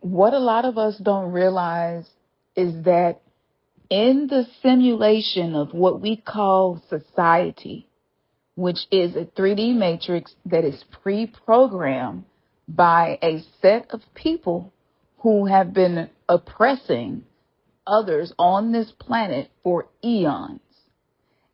what a lot of us don't realize is that in the simulation of what we call society, which is a 3D matrix that is pre-programmed by a set of people who have been oppressing others on this planet for eons.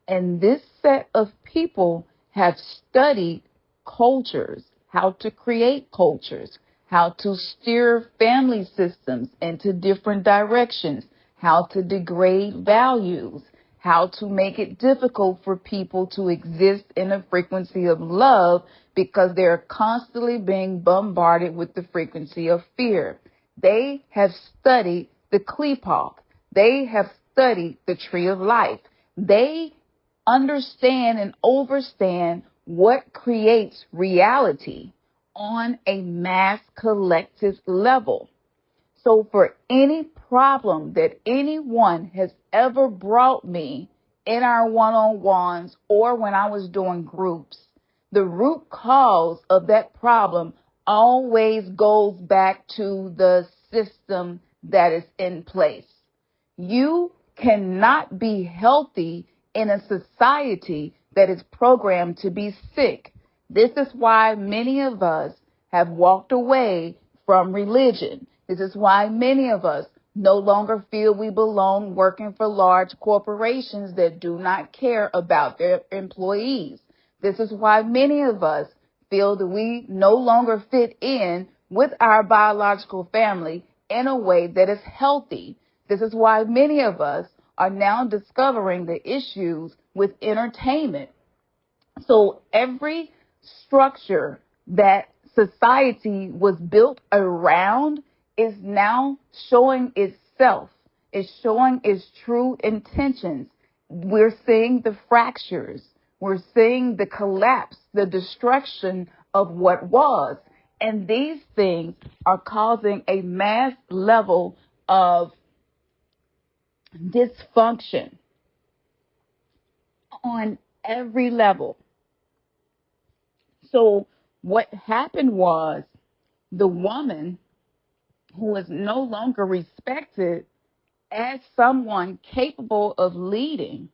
And this set of people have studied cultures, how to create cultures, how to steer family systems into different directions, how to degrade values, how to make it difficult for people to exist in a frequency of love because they're constantly being bombarded with the frequency of fear. They have studied the Kleepaw. They have studied the tree of life. They understand and overstand what creates reality on a mass collective level. So for any problem that anyone has ever brought me in our one-on-ones or when I was doing groups, the root cause of that problem always goes back to the system that is in place. You cannot be healthy in a society that is programmed to be sick. This is why many of us have walked away from religion. This is why many of us no longer feel we belong working for large corporations that do not care about their employees. This is why many of us feel that we no longer fit in with our biological family in a way that is healthy. This is why many of us are now discovering the issues with entertainment. So every structure that society was built around is now showing itself, is showing its true intentions. We're seeing the fractures. We're seeing the collapse, the destruction of what was. And these things are causing a mass level of dysfunction on every level. So what happened was the woman who is no longer respected as someone capable of leading,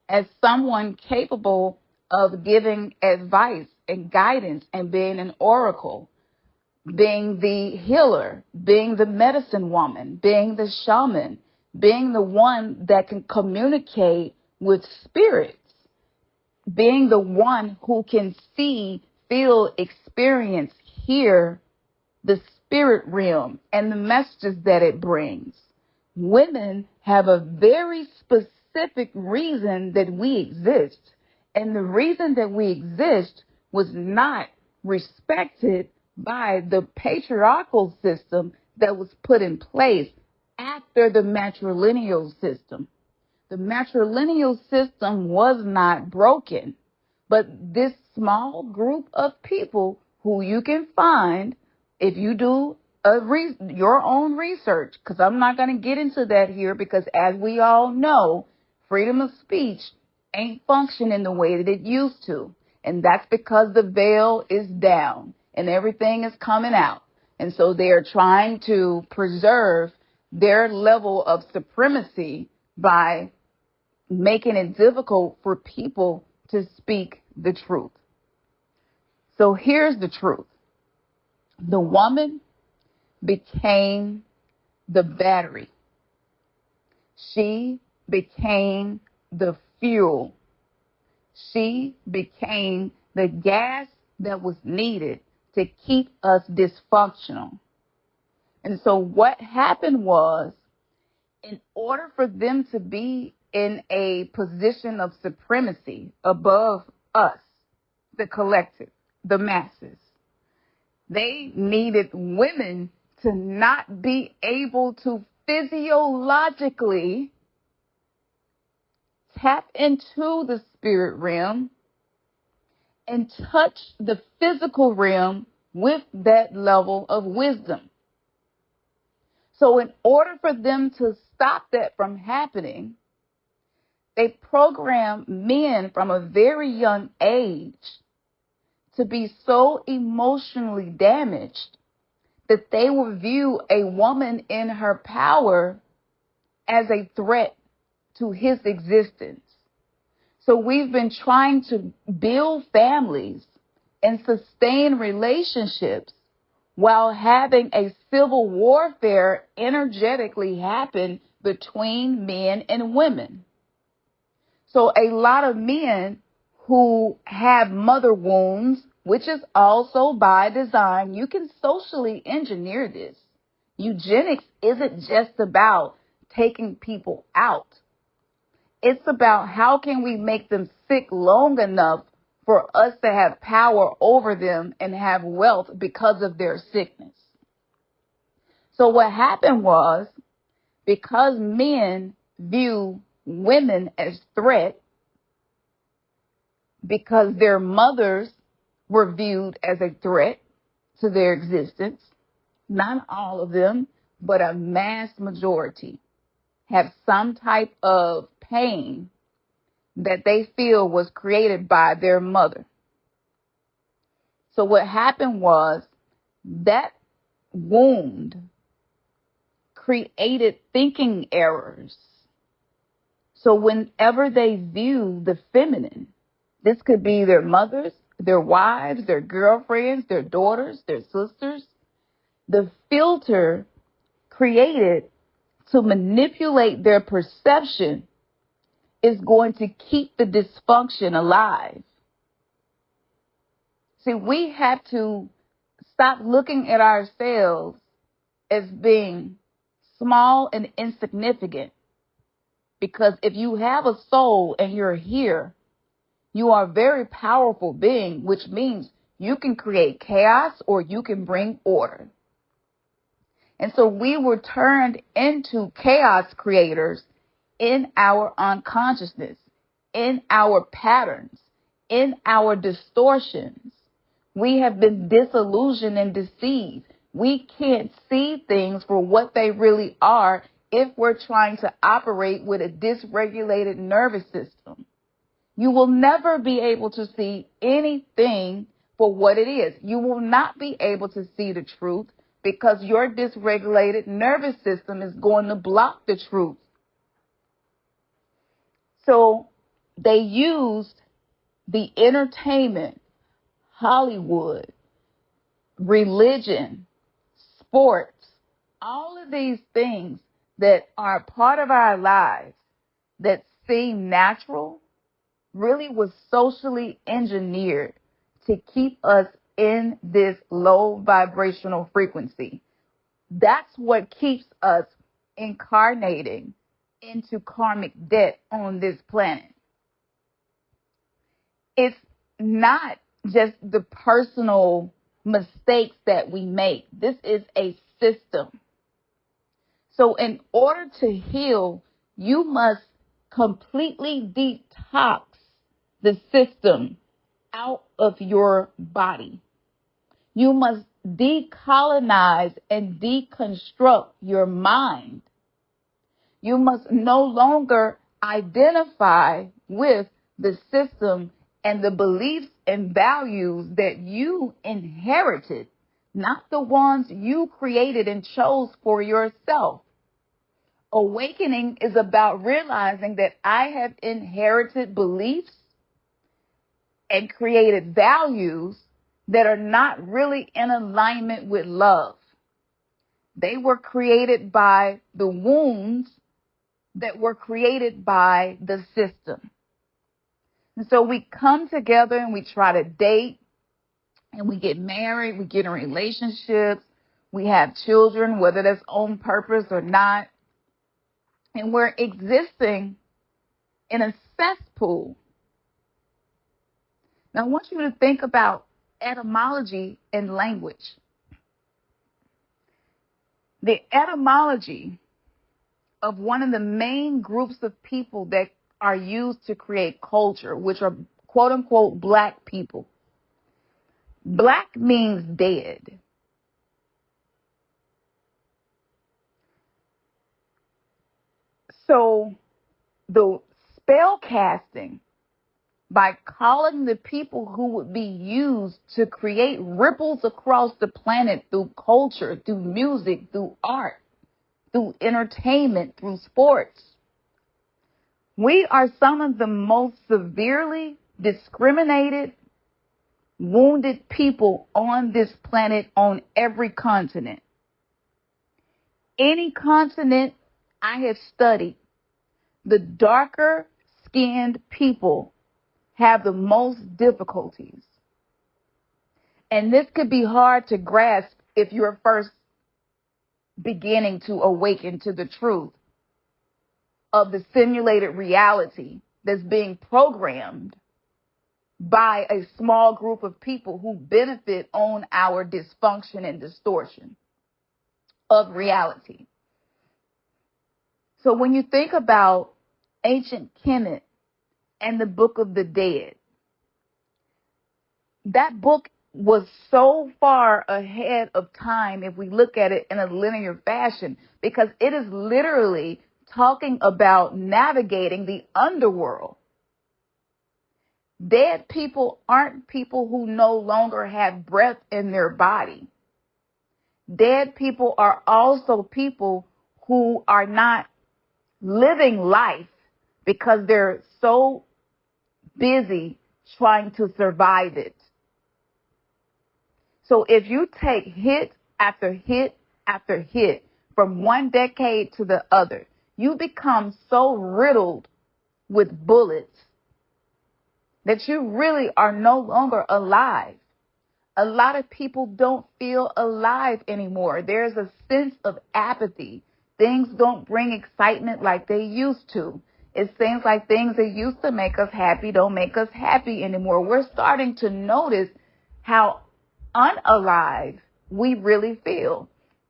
as someone capable of giving advice and guidance and being an oracle, being the healer, being the medicine woman, being the shaman, being the one that can communicate with spirits, being the one who can see, feel, experience, hear the spirit realm and the messages that it brings. Women have a very specific reason that we exist. And the reason that we exist was not respected by the patriarchal system that was put in place after the matrilineal system. The matrilineal system was not broken, but this small group of people who you can find if you do your own research, because I'm not going to get into that here, because as we all know, freedom of speech ain't functioning the way that it used to. And that's because the veil is down and everything is coming out. And so they are trying to preserve their level of supremacy by making it difficult for people to speak the truth. So here's the truth. The woman became the battery. She became the fuel. She became the gas that was needed to keep us dysfunctional. And so what happened was, in order for them to be in a position of supremacy above us, the collective, the masses, they needed women to not be able to physiologically tap into the spirit realm and touch the physical realm with that level of wisdom. So in order for them to stop that from happening, they program men from a very young age to be so emotionally damaged that they will view a woman in her power as a threat to his existence. So we've been trying to build families and sustain relationships while having a civil warfare energetically happen between men and women. So a lot of men who have mother wounds, which is also by design, you can socially engineer this. Eugenics isn't just about taking people out. It's about how can we make them sick long enough for us to have power over them and have wealth because of their sickness. So what happened was, because men view women as threat, because their mothers were viewed as a threat to their existence, not all of them, but a mass majority have some type of pain that they feel was created by their mother. So what happened was that wound created thinking errors. So whenever they view the feminine, this could be their mothers, their wives, their girlfriends, their daughters, their sisters, the filter created to manipulate their perception is going to keep the dysfunction alive. See, we have to stop looking at ourselves as being small and insignificant. Because if you have a soul and you're here, you are a very powerful being, which means you can create chaos or you can bring order. And so we were turned into chaos creators in our unconsciousness, in our patterns, in our distortions. We have been disillusioned and deceived. We can't see things for what they really are if we're trying to operate with a dysregulated nervous system. You will never be able to see anything for what it is. You will not be able to see the truth because your dysregulated nervous system is going to block the truth. So they used the entertainment, Hollywood, religion, sports, all of these things that are part of our lives that seem natural really was socially engineered to keep us in this low vibrational frequency. That's what keeps us incarnating into karmic debt on this planet. It's not just the personal mistakes that we make. This is a system. So in order to heal, you must completely detox the system out of your body. You must decolonize and deconstruct your mind. You must no longer identify with the system and the beliefs and values that you inherited, not the ones you created and chose for yourself. Awakening is about realizing that I have inherited beliefs and created values that are not really in alignment with love. They were created by the wounds that were created by the system. And so we come together and we try to date and we get married, we get in relationships, we have children, whether that's on purpose or not. And we're existing in a cesspool. Now, I want you to think about etymology and language. The etymology of one of the main groups of people that are used to create culture, which are quote unquote black people. Black means dead. So the spell casting by calling the people who would be used to create ripples across the planet through culture, through music, through art, through entertainment, through sports. We are some of the most severely discriminated, wounded people on this planet, on every continent. Any continent I have studied, the darker skinned people have the most difficulties. And this could be hard to grasp if you're first beginning to awaken to the truth of the simulated reality that's being programmed by a small group of people who benefit on our dysfunction and distortion of reality. So when you think about ancient Kemet and the Book of the Dead, that book was so far ahead of time if we look at it in a linear fashion, because it is literally talking about navigating the underworld. Dead people aren't people who no longer have breath in their body. Dead people are also people who are not living life because they're so busy trying to survive it. So if you take hit after hit after hit from one decade to the other, you become so riddled with bullets that you really are no longer alive. A lot of people don't feel alive anymore. There's a sense of apathy. Things don't bring excitement like they used to. It seems like things that used to make us happy don't make us happy anymore. We're starting to notice how unalive we really feel.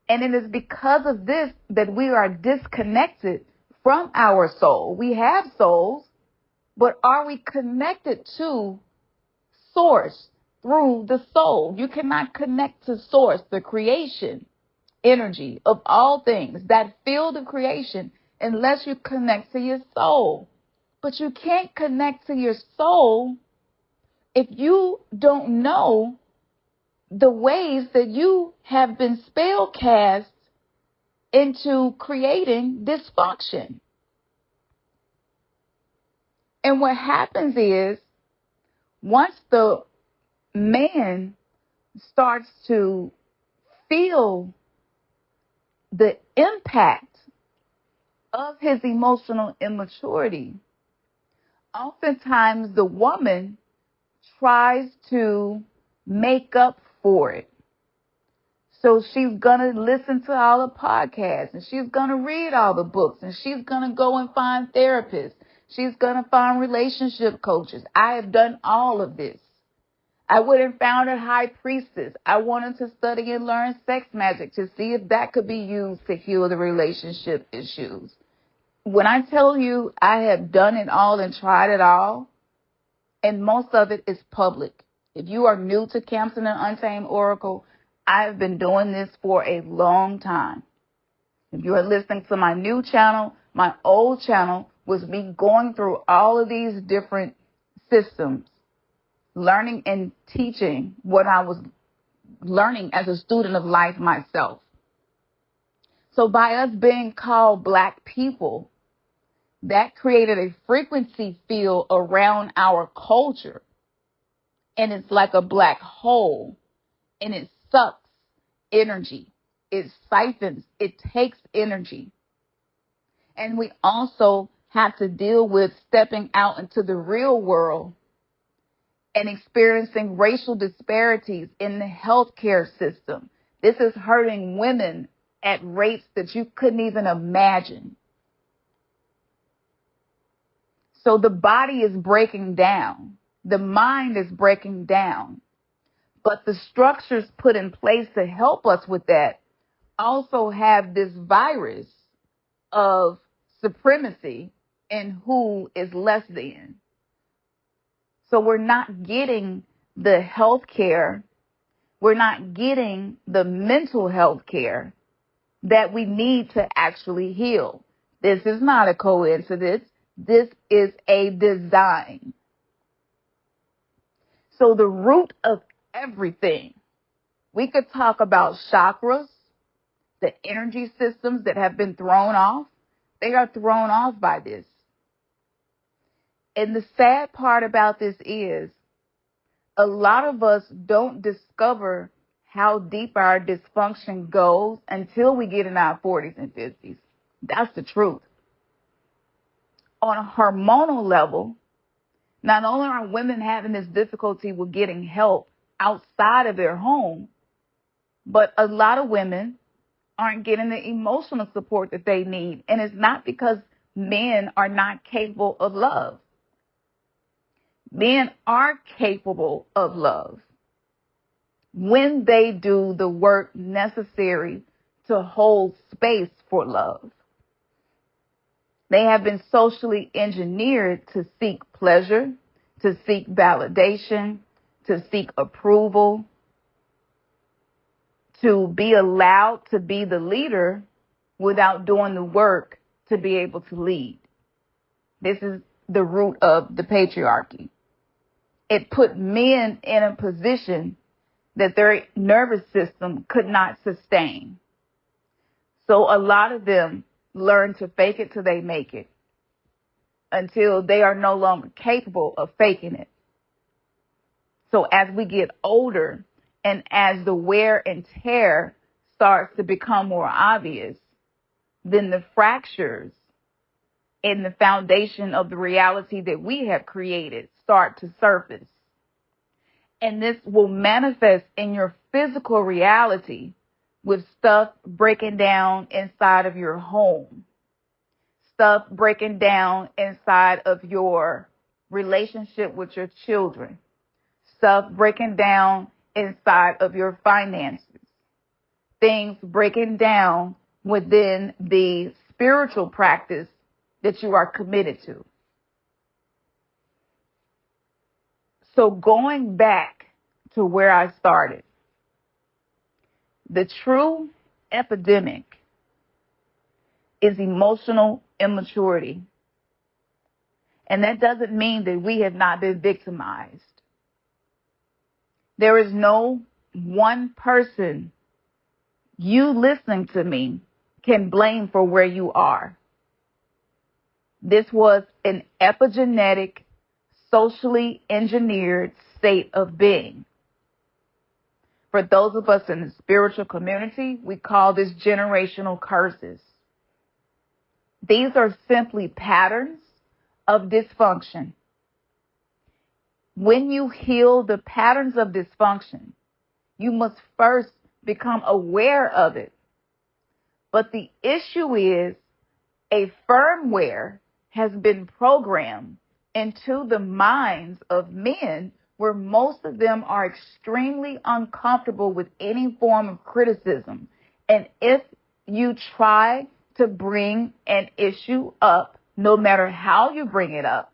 And it is because of this that we are disconnected from our soul. We have souls, but are we connected to source through the soul? You cannot connect to source, the creation energy of all things, that field of creation, unless you connect to your soul. But you can't connect to your soul if you don't know the ways that you have been spell cast into creating dysfunction. And what happens is, once the man starts to feel the impact of his emotional immaturity, oftentimes the woman tries to make up for it. So she's going to listen to all the podcasts, and she's going to read all the books, and she's going to go and find therapists. She's going to find relationship coaches. I have done all of this. I went and found a high priestess. I wanted to study and learn sex magic to see if that could be used to heal the relationship issues. When I tell you I have done it all and tried it all, and most of it is public. If you are new to Campson and Untamed Oracle, I've been doing this for a long time. If you are listening to my new channel, my old channel was me going through all of these different systems, learning and teaching what I was learning as a student of life myself. So by us being called Black people, that created a frequency field around our culture. And it's like a black hole, and it sucks energy. It siphons, it takes energy. And we also have to deal with stepping out into the real world and experiencing racial disparities in the healthcare system. This is hurting women at rates that you couldn't even imagine. So the body is breaking down. The mind is breaking down. But the structures put in place to help us with that also have this virus of supremacy and who is less than. So we're not getting the health care, we're not getting the mental health care that we need to actually heal. This is not a coincidence. This is a design. So the root of everything, we could talk about chakras, the energy systems that have been thrown off. They are thrown off by this. And the sad part about this is a lot of us don't discover how deep our dysfunction goes until we get in our 40s and 50s. That's the truth. On a hormonal level, not only are women having this difficulty with getting help outside of their home, but a lot of women aren't getting the emotional support that they need. And it's not because men are not capable of love. Men are capable of love when they do the work necessary to hold space for love. They have been socially engineered to seek pleasure, to seek validation, to seek approval, to be allowed to be the leader without doing the work to be able to lead. This is the root of the patriarchy. It put men in a position that their nervous system could not sustain. So a lot of them learn to fake it till they make it, until they are no longer capable of faking it. So as we get older and as the wear and tear starts to become more obvious, then the fractures in the foundation of the reality that we have created start to surface. And this will manifest in your physical reality with stuff breaking down inside of your home, stuff breaking down inside of your relationship with your children, stuff breaking down inside of your finances, things breaking down within the spiritual practice that you are committed to. So going back to where I started, the true epidemic is emotional immaturity. And that doesn't mean that we have not been victimized. There is no one person you listening to me can blame for where you are. This was an epigenetic, socially engineered state of being. For those of us in the spiritual community, we call this generational curses. These are simply patterns of dysfunction. When you heal the patterns of dysfunction, you must first become aware of it. But the issue is a firmware has been programmed into the minds of men where most of them are extremely uncomfortable with any form of criticism. And if you try to bring an issue up, no matter how you bring it up,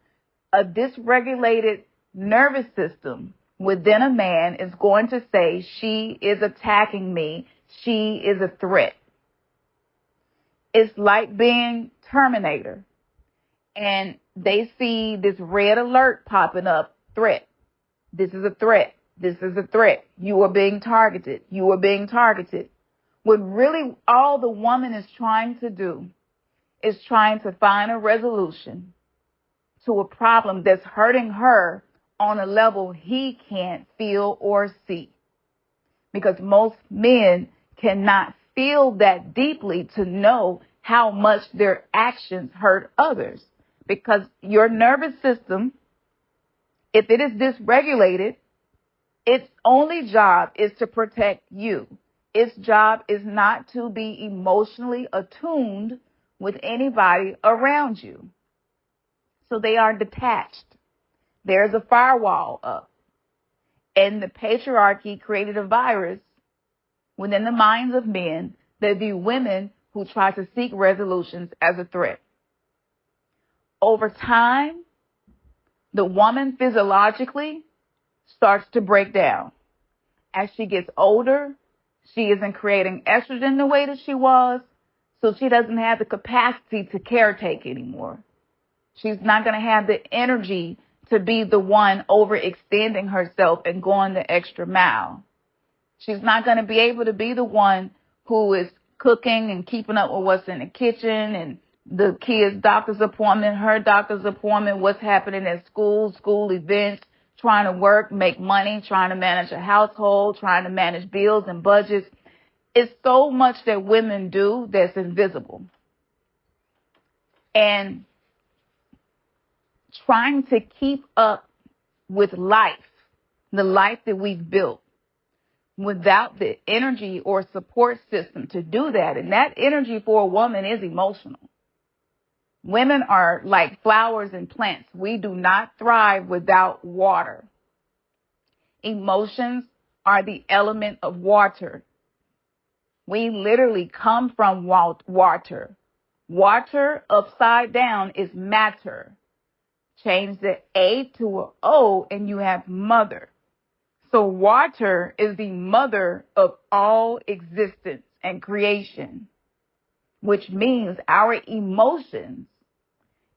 a dysregulated nervous system within a man is going to say, she is attacking me, she is a threat. It's like being Terminator, and they see this red alert popping up, threat. This is a threat. This is a threat. You are being targeted. You are being targeted. When really all the woman is trying to do is trying to find a resolution to a problem that's hurting her on a level he can't feel or see. Because most men cannot feel that deeply to know how much their actions hurt others. Because your nervous system, if it is dysregulated, its only job is to protect you. Its job is not to be emotionally attuned with anybody around you. So they are detached. There's a firewall up. And the patriarchy created a virus within the minds of men that view women who try to seek resolutions as a threat. Over time, the woman physiologically starts to break down. As she gets older, she isn't creating estrogen the way that she was, so she doesn't have the capacity to caretake anymore. She's not going to have the energy to be the one overextending herself and going the extra mile. She's not going to be able to be the one who is cooking and keeping up with what's in the kitchen and the kids' doctor's appointment, her doctor's appointment, what's happening at school, school events, trying to work, make money, trying to manage a household, trying to manage bills and budgets. It's so much that women do that's invisible. And trying to keep up with life, the life that we've built, without the energy or support system to do that. And that energy for a woman is emotional. Women are like flowers and plants. We do not thrive without water. Emotions are the element of water. We literally come from water. Water upside down is matter. Change the A to an O and you have mother. So water is the mother of all existence and creation, which means our emotions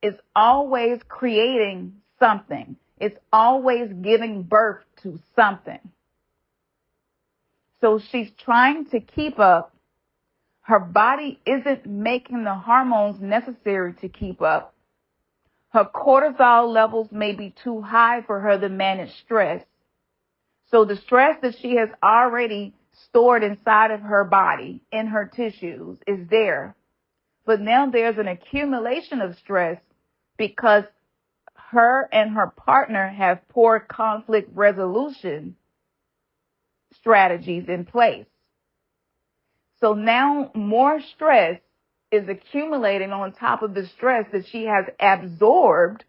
is always creating something. It's always giving birth to something. So she's trying to keep up. Her body isn't making the hormones necessary to keep up. Her cortisol levels may be too high for her to manage stress. So the stress that she has already stored inside of her body, in her tissues, is there. But now there's an accumulation of stress because her and her partner have poor conflict resolution strategies in place. So now more stress is accumulating on top of the stress that she has absorbed,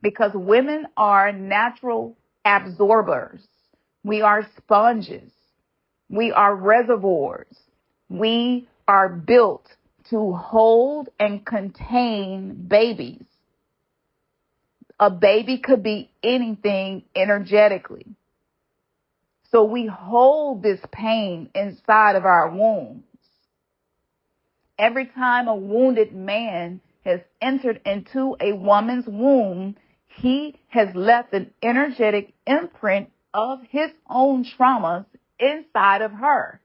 because women are natural absorbers. We are sponges. We are reservoirs. We are built to hold and contain babies. A baby could be anything energetically. So we hold this pain inside of our wombs. Every time a wounded man has entered into a woman's womb, he has left an energetic imprint of his own traumas inside of her.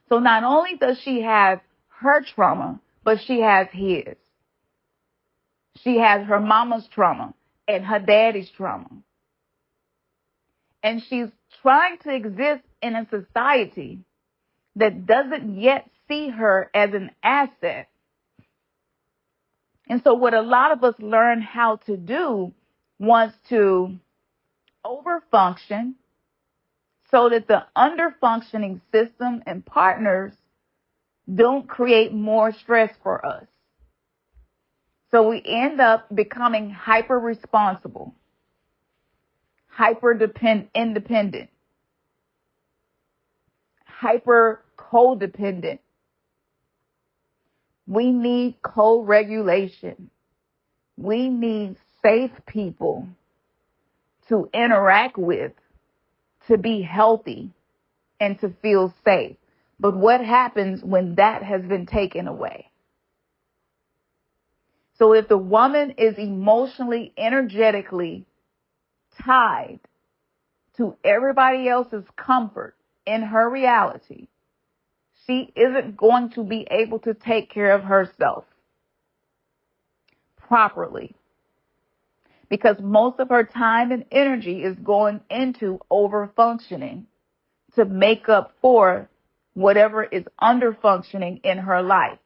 So not only does she have her trauma, but she has his. She has her mama's trauma and her daddy's trauma. And she's trying to exist in a society that doesn't yet see her as an asset. And so what a lot of us learn how to do was to overfunction so that the underfunctioning system and partners don't create more stress for us. So we end up becoming hyper responsible, hyper independent, hyper codependent. We need co-regulation. We need safe people to interact with, to be healthy, and to feel safe. But what happens when that has been taken away? So if the woman is emotionally, energetically tied to everybody else's comfort in her reality, she isn't going to be able to take care of herself properly, because most of her time and energy is going into overfunctioning to make up for whatever is underfunctioning in her life.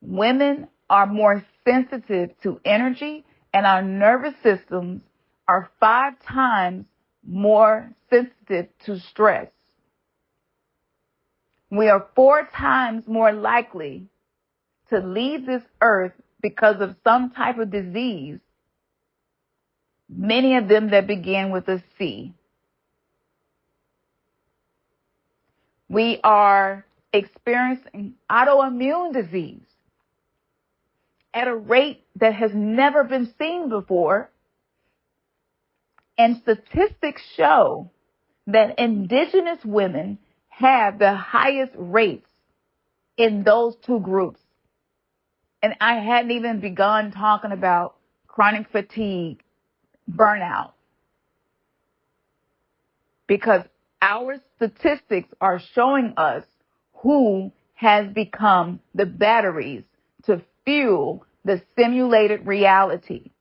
Women are more sensitive to energy, and our nervous systems are 5 times more sensitive to stress. We are 4 times more likely to leave this earth because of some type of disease, many of them that begin with a C. We are experiencing autoimmune disease at a rate that has never been seen before. And statistics show that indigenous women have the highest rates in those 2 groups. And I hadn't even begun talking about chronic fatigue, burnout. Because our statistics are showing us who has become the batteries to fuel the simulated reality.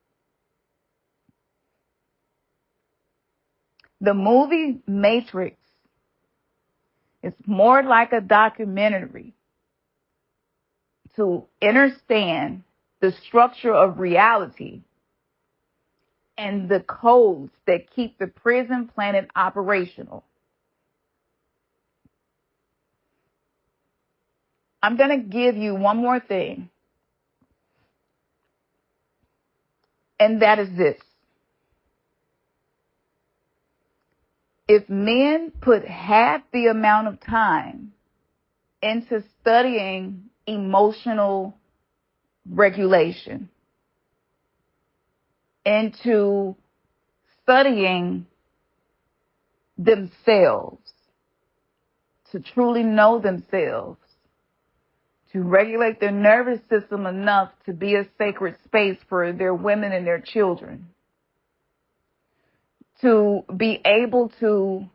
The movie Matrix is more like a documentary to understand the structure of reality and the codes that keep the prison planet operational. I'm going to give you one more thing, and that is this. If men put half the amount of time into studying emotional regulation, into studying themselves, to truly know themselves, to regulate their nervous system enough to be a sacred space for their women and their children, to be able to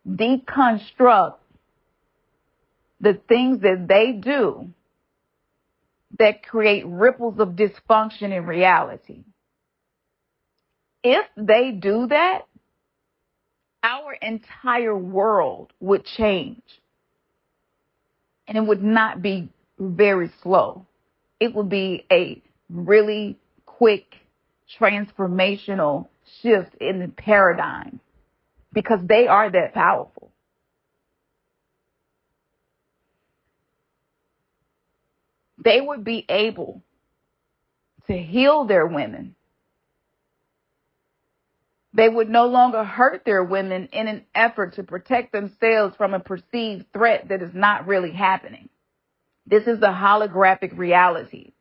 deconstruct the things that they do that create ripples of dysfunction in reality. If they do that, our entire world would change. And it would not be very slow. It would be a really quick, transformational shift in the paradigm because they are that powerful. They would be able to heal their women. They would no longer hurt their women in an effort to protect themselves from a perceived threat that is not really happening. This is a holographic reality.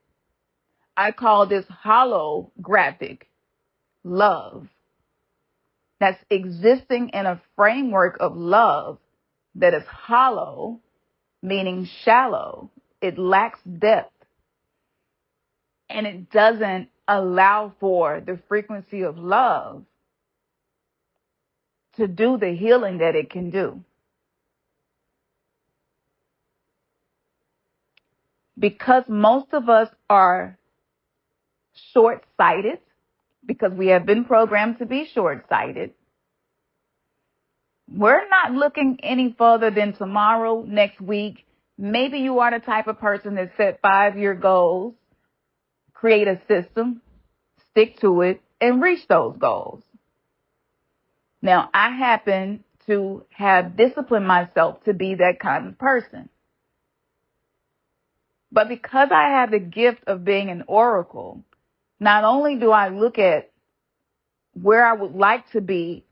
I call this holographic love. That's existing in a framework of love that is hollow, meaning shallow. It lacks depth. And it doesn't allow for the frequency of love to do the healing that it can do. Because most of us are short-sighted, because we have been programmed to be short-sighted, we're not looking any further than tomorrow, next week. Maybe you are the type of person that set 5-year goals, create a system, stick to it, and reach those goals. Now, I happen to have disciplined myself to be that kind of person. But because I have the gift of being an oracle, not only do I look at where I would like to be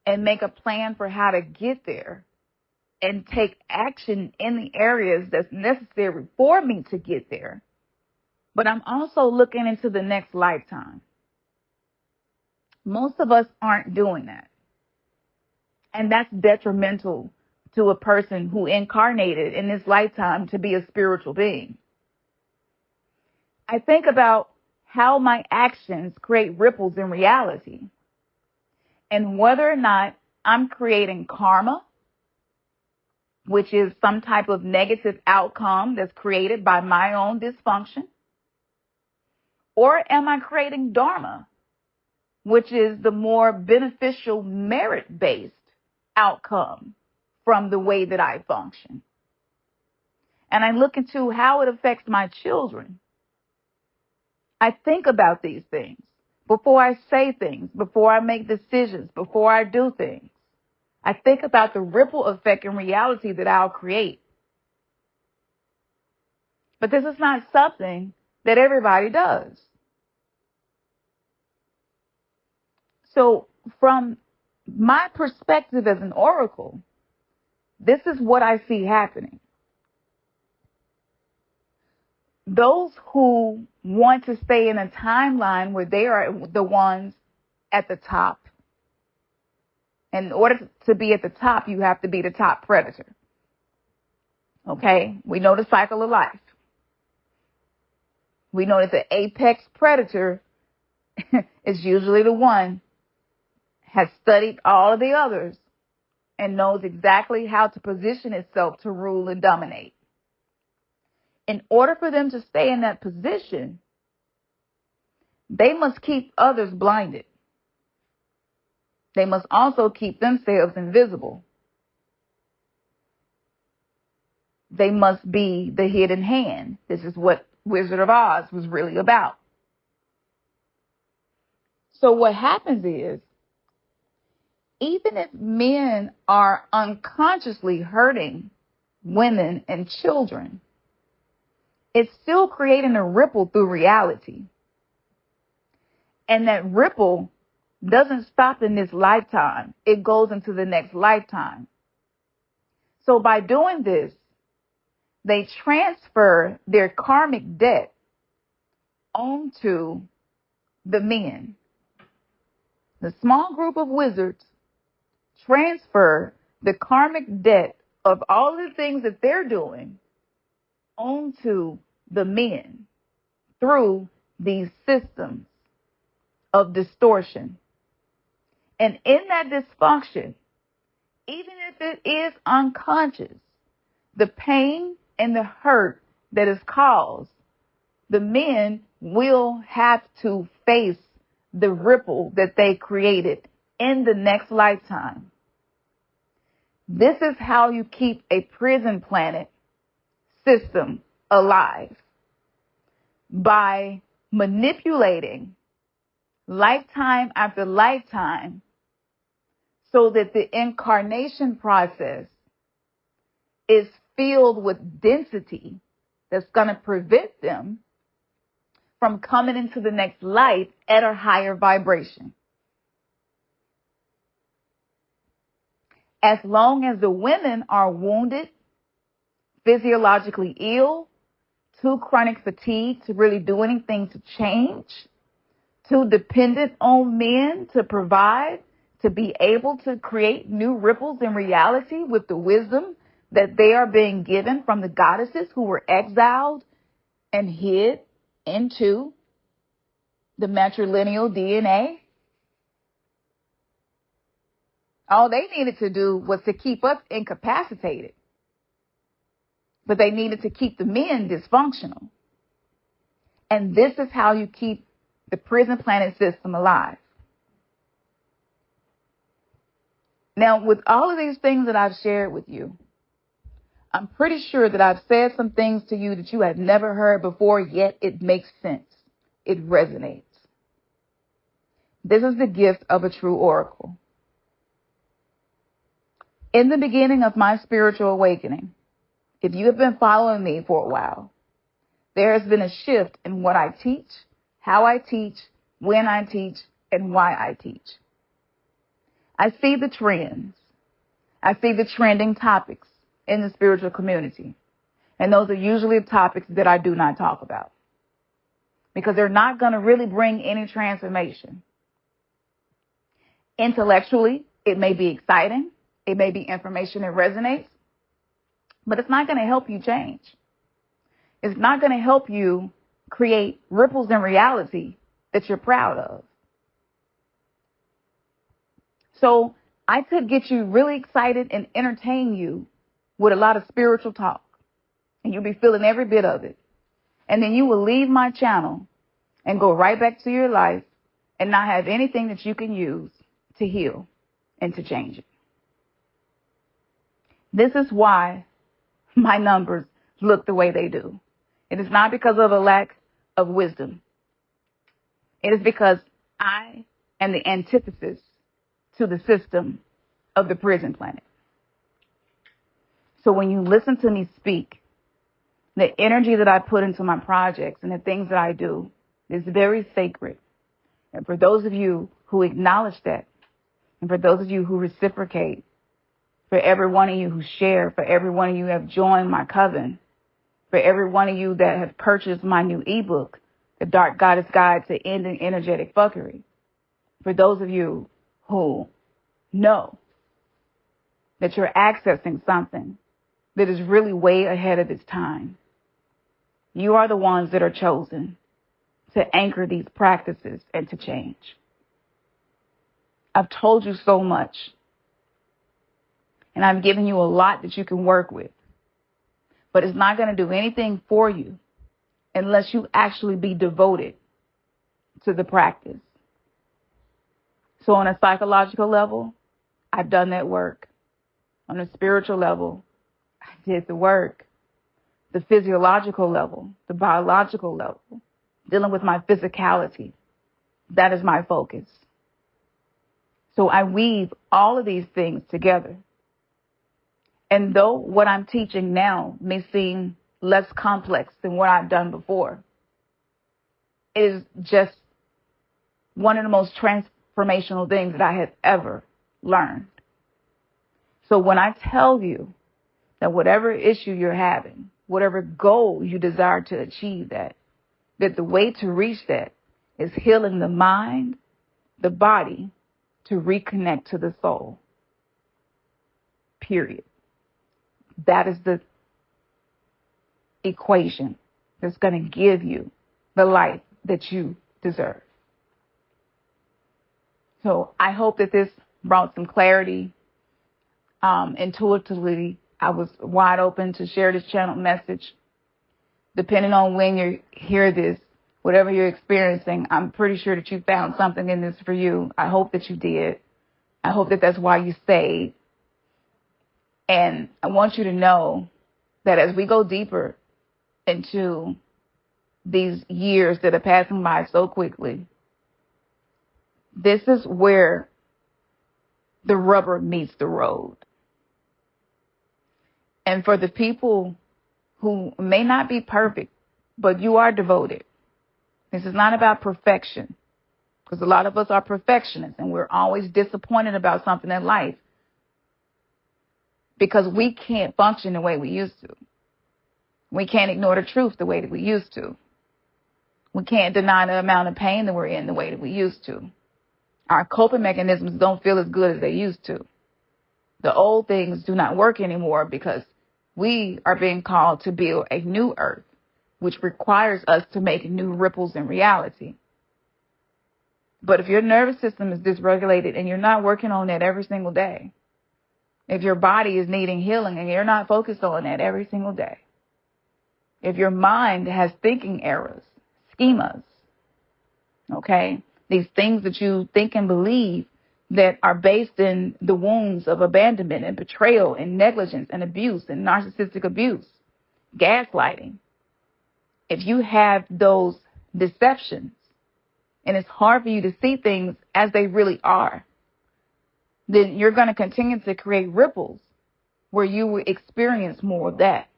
and make a plan for how to get there and take action in the areas that's necessary for me to get there, but I'm also looking into the next lifetime. Most of us aren't doing that. And that's detrimental to a person who incarnated in this lifetime to be a spiritual being. I think about how my actions create ripples in reality and whether or not I'm creating karma, which is some type of negative outcome that's created by my own dysfunction, or am I creating dharma, which is the more beneficial merit-based outcome from the way that I function. And I look into how it affects my children. I think about these things before I say things, before I make decisions, before I do things. I think about the ripple effect in reality that I'll create. But this is not something that everybody does. So from my perspective as an oracle, this is what I see happening. Those who want to stay in a timeline where they are the ones at the top. In order to be at the top, you have to be the top predator. Okay? We know the cycle of life. We know that the apex predator is usually the one has studied all of the others and knows exactly how to position itself to rule and dominate. In order for them to stay in that position, they must keep others blinded. They must also keep themselves invisible. They must be the hidden hand. This is what Wizard of Oz was really about. So what happens is, even if men are unconsciously hurting women and children, it's still creating a ripple through reality. And that ripple doesn't stop in this lifetime. It goes into the next lifetime. So by doing this, they transfer their karmic debt onto the men. The small group of wizards transfer the karmic debt of all the things that they're doing onto the men through these systems of distortion. And in that dysfunction, even if it is unconscious, the pain and the hurt that is caused, the men will have to face the ripple that they created in the next lifetime. This is how you keep a prison planet system alive, by manipulating lifetime after lifetime so that the incarnation process is filled with density that's going to prevent them from coming into the next life at a higher vibration. As long as the women are wounded, physiologically ill, too chronic fatigue to really do anything to change, too dependent on men to provide, to be able to create new ripples in reality with the wisdom that they are being given from the goddesses who were exiled and hid into the matrilineal DNA. All they needed to do was to keep us incapacitated. But they needed to keep the men dysfunctional. And this is how you keep the prison planet system alive. Now, with all of these things that I've shared with you, I'm pretty sure that I've said some things to you that you have never heard before, yet it makes sense. It resonates. This is the gift of a true oracle. In the beginning of my spiritual awakening, if you have been following me for a while, there has been a shift in what I teach, how I teach, when I teach, and why I teach. I see the trends. I see the trending topics in the spiritual community. And those are usually topics that I do not talk about, because they're not going to really bring any transformation. Intellectually, it may be exciting. It may be information that resonates, but it's not going to help you change. It's not going to help you create ripples in reality that you're proud of. So I could get you really excited and entertain you with a lot of spiritual talk, and you'll be feeling every bit of it. And then you will leave my channel and go right back to your life and not have anything that you can use to heal and to change it. This is why my numbers look the way they do. It is not because of a lack of wisdom. It is because I am the antithesis to the system of the prison planet. So when you listen to me speak, the energy that I put into my projects and the things that I do is very sacred. And for those of you who acknowledge that, and for those of you who reciprocate, for every one of you who share, for every one of you who have joined my coven, for every one of you that have purchased my new ebook, The Dark Goddess Guide to Ending Energetic Fuckery, for those of you who know that you're accessing something that is really way ahead of its time. You are the ones that are chosen. to anchor these practices and to change. I've told you so much, and I've given you a lot that you can work with, but it's not going to do anything for you unless you actually be devoted to the practice. So on a psychological level, I've done that work. On a spiritual level, I did the work. The physiological level, the biological level, dealing with my physicality, that is my focus. So I weave all of these things together. And though what I'm teaching now may seem less complex than what I've done before, it is just one of the most transformational things that I have ever learned. So when I tell you that whatever issue you're having, whatever goal you desire to achieve, that the way to reach that is healing the mind, the body, to reconnect to the soul. Period. That is the equation that's going to give you the life that you deserve. So I hope that this brought some clarity. Intuitively, I was wide open to share this channel message. Depending on when you hear this, whatever you're experiencing, I'm pretty sure that you found something in this for you. I hope that you did. I hope that that's why you stayed. And I want you to know that as we go deeper into these years that are passing by so quickly, this is where the rubber meets the road. And for the people who may not be perfect, but you are devoted, this is not about perfection, because a lot of us are perfectionists and we're always disappointed about something in life because we can't function the way we used to. We can't ignore the truth the way that we used to. We can't deny the amount of pain that we're in the way that we used to. Our coping mechanisms don't feel as good as they used to. The old things do not work anymore because we are being called to build a new earth, which requires us to make new ripples in reality. But if your nervous system is dysregulated and you're not working on that every single day, if your body is needing healing and you're not focused on that every single day, if your mind has thinking errors, schemas, okay, these things that you think and believe that are based in the wounds of abandonment and betrayal and negligence and abuse and narcissistic abuse, gaslighting. If you have those deceptions and it's hard for you to see things as they really are, then you're going to continue to create ripples where you will experience more of that.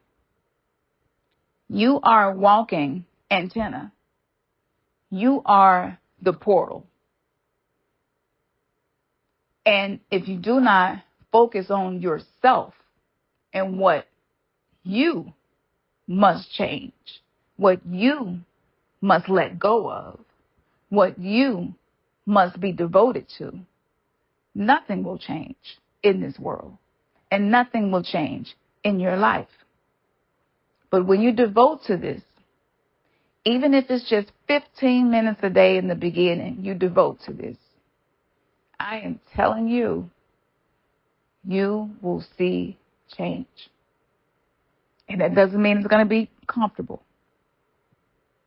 You are a walking antenna. You are the portal. And if you do not focus on yourself and what you must change, what you must let go of, what you must be devoted to, nothing will change in this world and nothing will change in your life. But when you devote to this, even if it's just 15 minutes a day in the beginning, you devote to this, I am telling you, you will see change. And that doesn't mean it's going to be comfortable.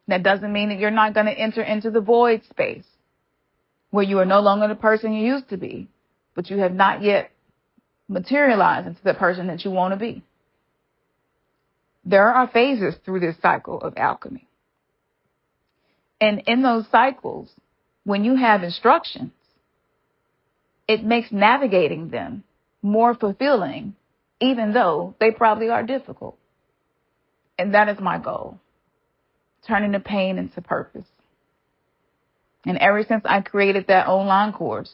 That doesn't mean that you're not going to enter into the void space where you are no longer the person you used to be, but you have not yet materialized into the person that you want to be. There are phases through this cycle of alchemy. And in those cycles, when you have instructions, it makes navigating them more fulfilling, even though they probably are difficult. And that is my goal, turning the pain into purpose. And ever since I created that online course,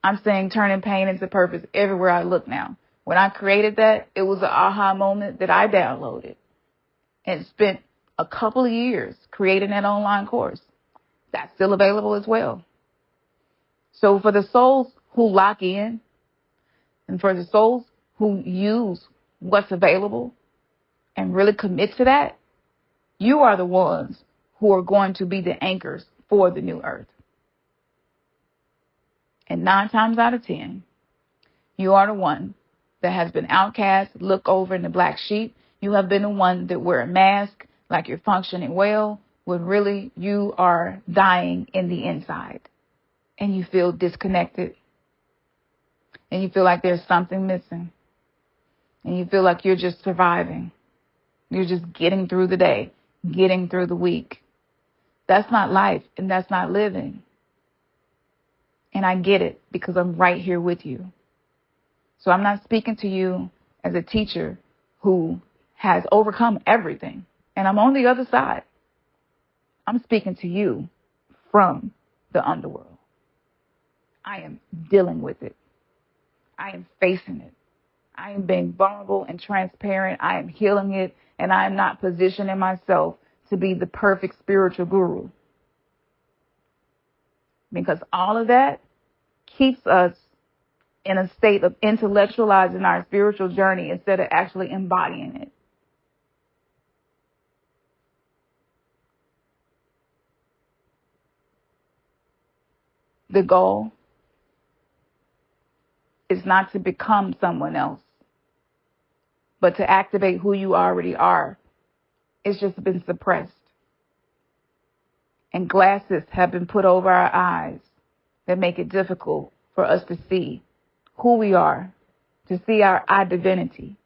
I'm saying turning pain into purpose everywhere I look now. When I created that, it was an aha moment that I downloaded and spent a couple of years creating that online course. That's still available as well. So for the souls who lock in and for the souls who use what's available and really commit to that, you are the ones who are going to be the anchors for the new earth. And 9 times out of 10, you are the one that has been outcast, looked over in the black sheep. You have been the one that wear a mask like you're functioning well, when really you are dying in the inside. And you feel disconnected. And you feel like there's something missing. And you feel like you're just surviving. You're just getting through the day, getting through the week. That's not life, and that's not living. And I get it because I'm right here with you. So I'm not speaking to you as a teacher who has overcome everything. And I'm on the other side. I'm speaking to you from the underworld. I am dealing with it. I am facing it. I am being vulnerable and transparent. I am healing it. And I am not positioning myself to be the perfect spiritual guru. Because all of that keeps us in a state of intellectualizing our spiritual journey instead of actually embodying it. The goal is not to become someone else, but to activate who you already are. It's just been suppressed. And glasses have been put over our eyes that make it difficult for us to see who we are, to see our divinity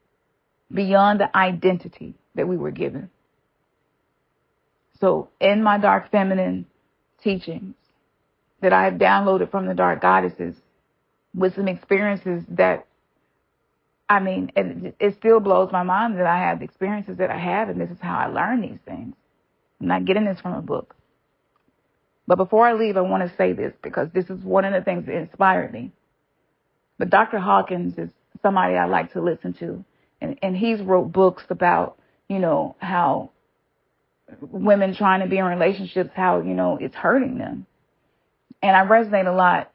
beyond the identity that we were given. So in my dark feminine teachings that I have downloaded from the dark goddesses with some experiences that, I mean, it still blows my mind that I have the experiences that I have, and this is how I learn these things. I'm not getting this from a book. But before I leave, I want to say this because this is one of the things that inspired me. But Dr. Hawkins is somebody I like to listen to. And he's wrote books about, you know, how women trying to be in relationships, how, you know, it's hurting them. And I resonate a lot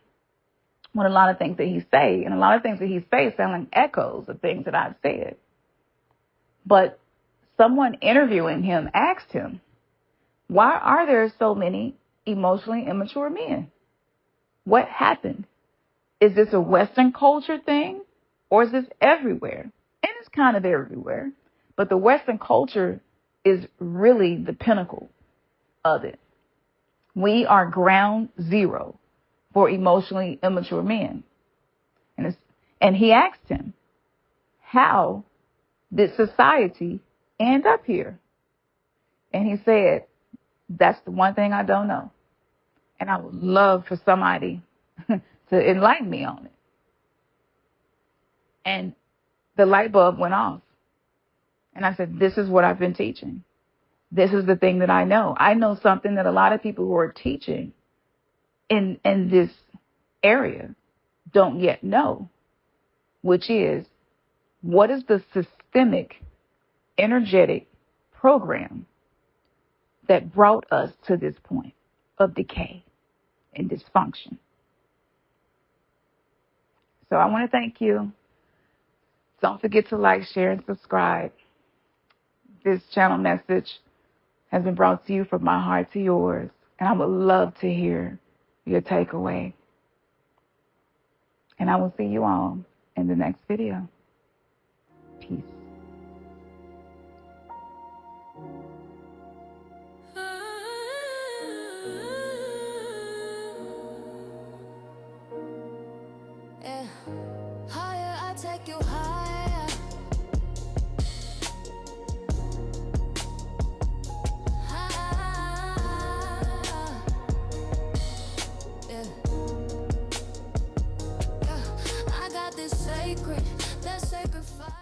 with a lot of things that he say. And a lot of things that he say sound like echoes of things that I've said. But someone interviewing him asked him, why are there so many emotionally immature men? What happened? Is this a Western culture thing, or is this everywhere? And it's kind of everywhere. But the Western culture is really the pinnacle of it. We are ground zero for emotionally immature men. And he asked him, how did society end up here? And he said, that's the one thing I don't know. And I would love for somebody to enlighten me on it. And the light bulb went off. And I said, this is what I've been teaching. This is the thing that I know. I know something that a lot of people who are teaching in this area don't yet know, which is, what is the systemic, energetic program that brought us to this point of decay and dysfunction? So I want to thank you. Don't forget to like, share, and subscribe. This channel message has been brought to you from my heart to yours, and I would love to hear your takeaway. And I will see you all in the next video. Peace. Take you higher. I got this sacred, that sacred fire.